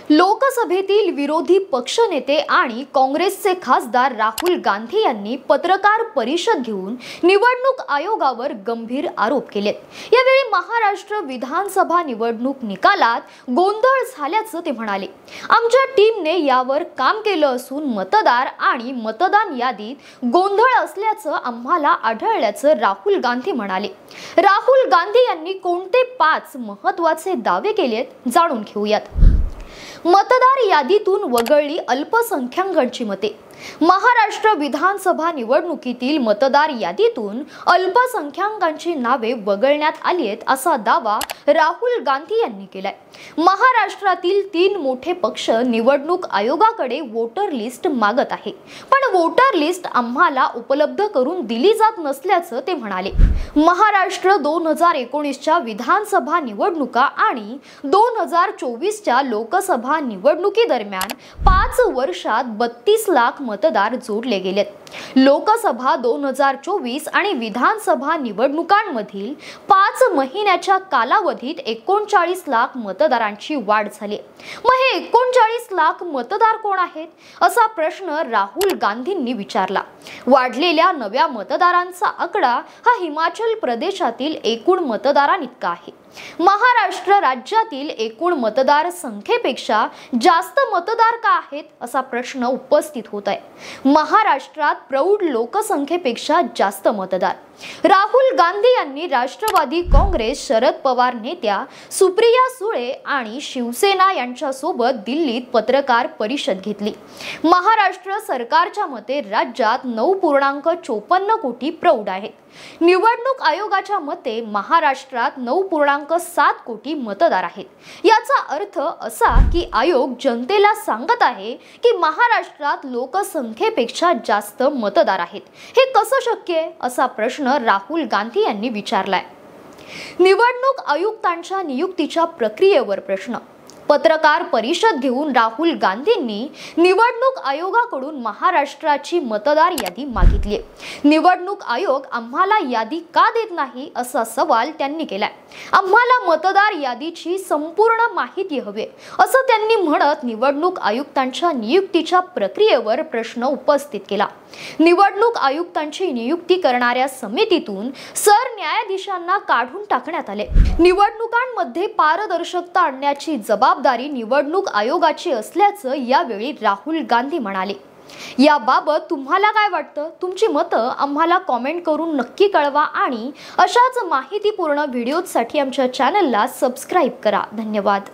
लोकसभेतील विरोधी पक्षनेते आणि काँग्रेसचे खासदार राहुल गांधी यांनी पत्रकार परिषद घेऊन निवडणूक आयोगावर गंभीर आरोप केलेत। यावेळी महाराष्ट्र विधानसभा निवडणूक निकालात गोंधळ झाल्याचं ते म्हणाले। आमच्या टीमने यावर काम केलं असून मतदार आणि मतदान यादीत गोंधळ असल्याचं आम्हाला आढळल्याचं राहुल गांधी म्हणाले। राहुल गांधी यांनी कोणते 5 महत्त्वाचे दावे केलेत जाणून घेऊयात। मतदार यादीतून वगळली अल्पसंख्याकांची मते। महाराष्ट्र विधानसभा निवडणुकीतील मतदार यादीतून अल्पसंख्याकांची नावे वगळण्यात आली आहेत असा दावा राहुल गांधी यांनी केलाय। महाराष्ट्रातील 3 मोठे पक्ष निवडणूक आयोगाकडे वोटर लिस्ट मागत आहे, पण वोटर लिस्ट आम्हाला उपलब्ध करून दिली जात नसल्याचं ते म्हणाले। महाराष्ट्र 2019च्या विधानसभा निवडणुका आणि 2024च्या लोकसभा निवडणुकीदरम्यान 5 वर्षात 32 लाख मतदार जोडले गेलेत। लोकसभा 2024 आणि विधानसभा निवडणुकांमधील 5 महिन्याच्या कालावधीत 39 लाख मतदारांची वाढ झाली। मग हे 39 लाख मतदार कोण आहेत असा प्रश्न राहुल गांधींनी विचारला। वाढलेल्या नव्या मतदारांचा आकडा हा हिमाचल प्रदेशातील एकूण मतदारांइतका आहे। महाराष्ट्र राज्यातील एकूण मतदार संख्येपेक्षा जास्त मतदार का आहेत असा प्रश्न उपस्थित होत आहे। महाराष्ट्रात प्रौढ लोकसंख्येपेक्षा जास्त मतदार। राहुल गांधी यांनी राष्ट्रवादी काँग्रेस शरद पवार नेत्या सुप्रिया सुळे आणि शिवसेना यांच्यासोबत दिल्लीत पत्रकार परिषद घेतली। महाराष्ट्र सरकारच्या मते राज्यात 9.54 कोटी प्रौढ आहेत। निवडणूक आयोगाच्या मते महाराष्ट्रात 9.7 कोटी मतदार आहेत। याचा अर्थ असा की आयोग जनतेला सांगत आहे की महाराष्ट्रात लोकसंख्येपेक्षा जास्त मतदार आहेत। हे कसं शक्य आहे असा प्रश्न राहुल गांधी यांनी विचारलाय। निवडणूक आयुक्तांच्या नियुक्तीच्या प्रक्रियेवर प्रश्न। पत्रकार परिषद घेऊन राहुल गांधींनी निवडणूक आयोगाकडून महाराष्ट्राची मतदार यादी मागितली। निवडणूक आयोग आम्हाला यादी का देत नाही असा सवाल त्यांनी केलाय। आम्हाला मतदार यादीची संपूर्ण माहिती हवी असं त्यांनी म्हणत निवडणूक आयुक्तांच्या नियुक्तीच्या प्रक्रियेवर प्रश्न उपस्थित केला। निवडणूक आयुक्तांची नियुक्ती करणाऱ्या समितीतून सरन्यायाधीशांना काढून टाकण्यात आले। निवडणुकांमध्ये पारदर्शकता आणण्याची जबाबदारी निवडणूक आयोगाची असल्याचं यावेळी राहुल गांधी म्हणाले। याबाबत तुम्हाला काय वाटतं? तुमची मतं आम्हाला कमेंट करून नक्की कळवा आणि अशाच माहितीपूर्ण व्हिडिओसाठी आमच्या चॅनलला सबस्क्राइब करा। धन्यवाद।